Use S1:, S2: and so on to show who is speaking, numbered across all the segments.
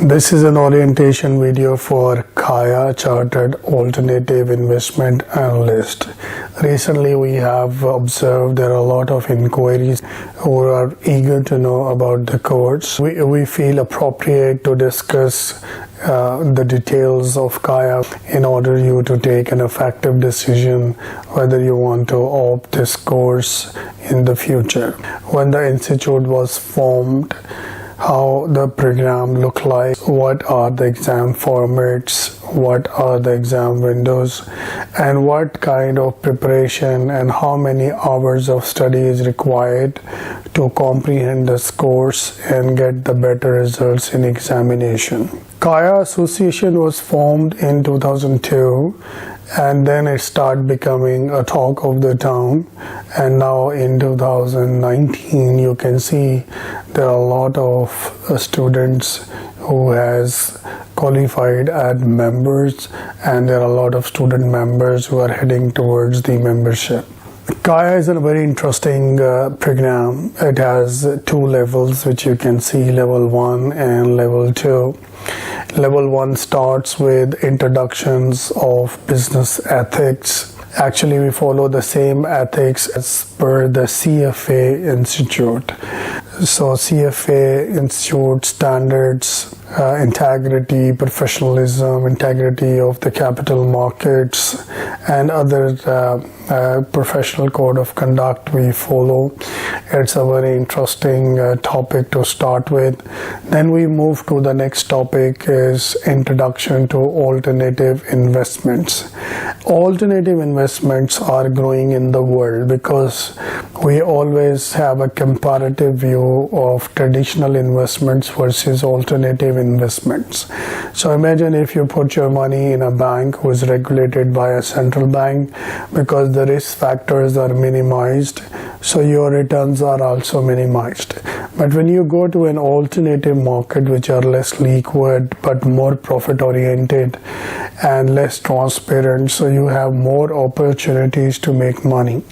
S1: This is an orientation video for CAIA Chartered Alternative Investment Analyst. Recently we have observed there are a lot of inquiries who are eager to know about the course. We feel appropriate to discuss the details of CAIA in order you to take an effective decision whether you want to opt this course in the future. When the institute was formed, how the program look like, what are the exam formats, what are the exam windows, and what kind of preparation and how many hours of study is required to comprehend this course and get the better results in examination. CAIA Association was formed in 2002, and then it started becoming a talk of the town, and now in 2019 you can see there are a lot of students who has qualified as members, and there are a lot of student members who are heading towards the membership. CAIA is a very interesting program. It has two levels which you can see, level 1 and level 2. Level 1 starts with introductions of business ethics. Actually, we follow the same ethics as per the CFA Institute. So CFA Institute standards, integrity, professionalism, integrity of the capital markets, and other professional code of conduct we follow. It's a very interesting topic to start with. Then we move to the next topic is introduction to alternative investments. Alternative investments are growing in the world because we always have a comparative view of traditional investments versus alternative investments. So imagine if you put your money in a bank who is regulated by a central bank, because the risk factors are minimized, so your returns are also minimized. But when you go to an alternative market which are less liquid but more profit oriented and less transparent, so you have more opportunities to make money.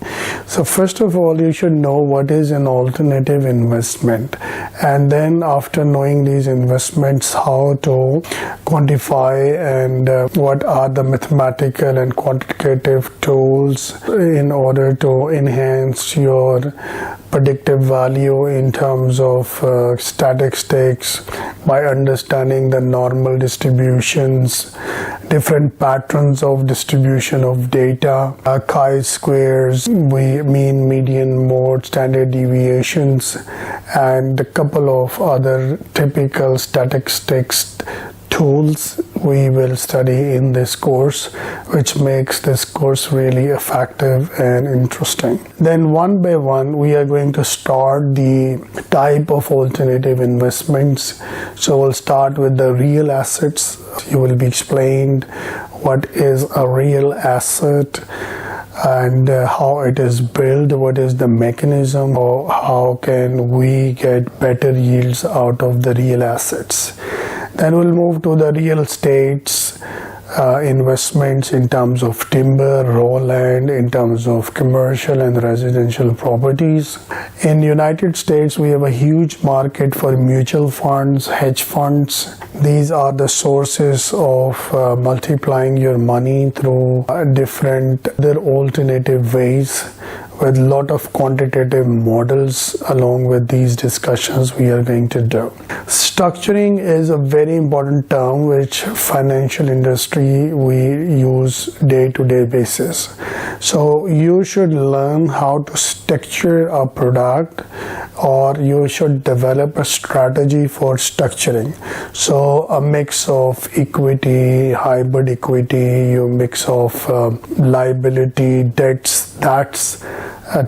S1: So first of all, you should know what is an alternative investment, and then after knowing these investments, how to quantify and what are the mathematical and quantitative tools in order to enhance your predictive value in terms of statistics by understanding the normal distributions, different patterns of distribution of data, chi-squares, mean, median, mode, standard deviations, and a couple of other typical statistics tools we will study in this course, which makes this course really effective and interesting. Then one by one we are going to start the type of alternative investments. So we'll start with the real assets. You will be explained what is a real asset and how it is built, what is the mechanism, or how can we get better yields out of the real assets. Then we'll move to the real estates investments in terms of timber, raw land, in terms of commercial and residential properties. In the United States, we have a huge market for mutual funds, hedge funds. These are the sources of multiplying your money through different other alternative ways, with a lot of quantitative models along with these discussions we are going to do. Structuring is a very important term which financial industry we use day-to-day basis. So you should learn how to structure a product, or you should develop a strategy for structuring. So a mix of equity, hybrid equity, you mix of liability, debts, that's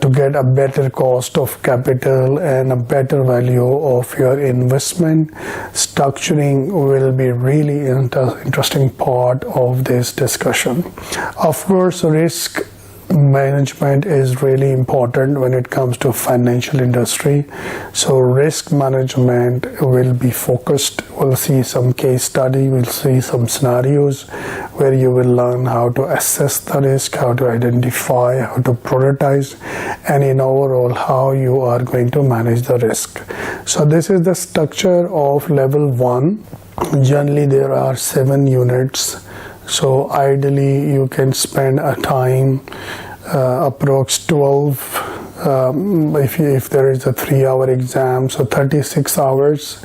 S1: to get a better cost of capital and a better value of your investment. Structuring will be really interesting part of this discussion. Of course, risk management is really important when it comes to financial industry. So risk management will be focused. We'll see some case study, we'll see some scenarios where you will learn how to assess the risk, how to identify, how to prioritize, and in overall how you are going to manage the risk. So this is the structure of level 1. Generally there are 7 units, so ideally you can spend a time approx 12 if there is a 3-hour exam, so 36 hours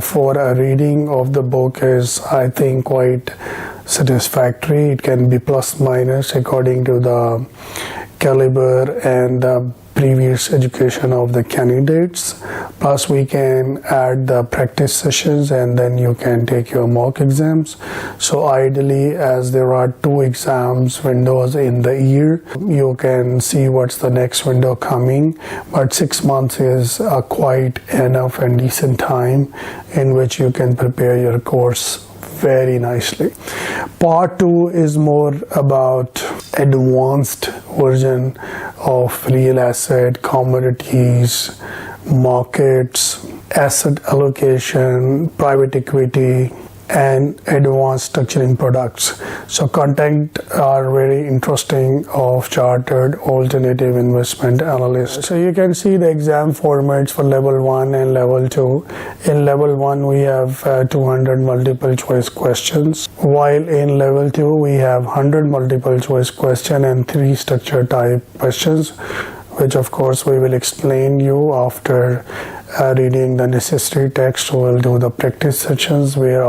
S1: for a reading of the book is, I think, quite satisfactory. It can be plus minus according to the caliber and the previous education of the candidates. Plus we can add the practice sessions and then you can take your mock exams. So ideally, as there are 2 exams windows in the year, you can see what's the next window coming, but 6 months is quite enough and decent time in which you can prepare your course very nicely. Part 2 is more about advanced version of real asset, commodities, markets, asset allocation, private equity, and advanced structuring products. So content are very interesting of chartered alternative investment analyst. So you can see the exam formats for level 1 and level 2. In level 1 we have 200 multiple choice questions, while in level 2 we have 100 multiple choice question and 3 structure type questions, which of course we will explain you after reading the necessary text. We'll do the practice sessions where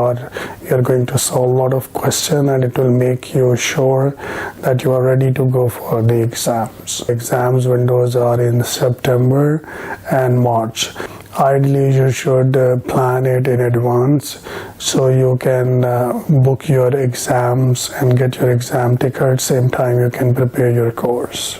S1: you're going to solve a lot of questions, and it will make you sure that you are ready to go for the exams. Exams windows are in September and March. Ideally you should plan it in advance so you can book your exams and get your exam ticket. Same time you can prepare your course.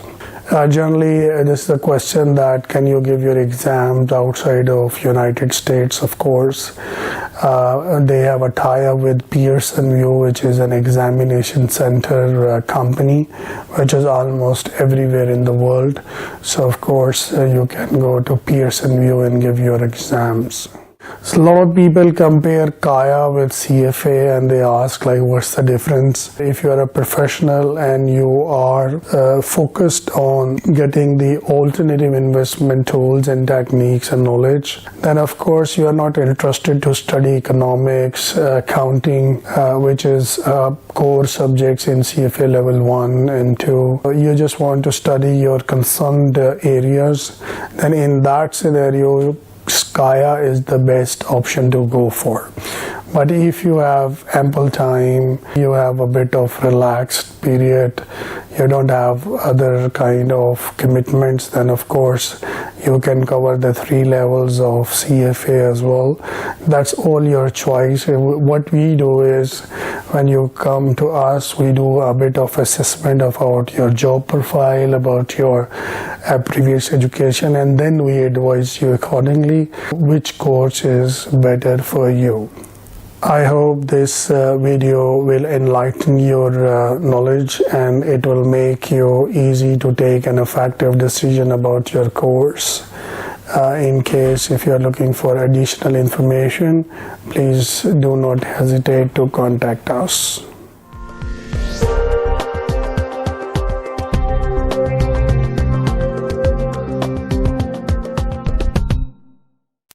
S1: Generally, this is a question that can you give your exams outside of United States? Of course. They have a tie-up with Pearson VUE, which is an examination center company, which is almost everywhere in the world. So of course, you can go to Pearson VUE and give your exams. So a lot of people compare CAIA with CFA and they ask like what's the difference. If you are a professional and you are focused on getting the alternative investment tools and techniques and knowledge, then of course you are not interested to study economics, accounting, which is core subjects in CFA level 1 and 2. You just want to study your concerned areas, then in that scenario CAIA is the best option to go for. But if you have ample time, you have a bit of relaxed period, you don't have other kind of commitments, then of course you can cover the 3 levels of CFA as well. That's all your choice. What we do is when you come to us, we do a bit of assessment about your job profile, about your previous education, and then we advise you accordingly which course is better for you. I hope this video will enlighten your knowledge and it will make you easy to take an effective decision about your course. In case if you are looking for additional information, please do not hesitate to contact us.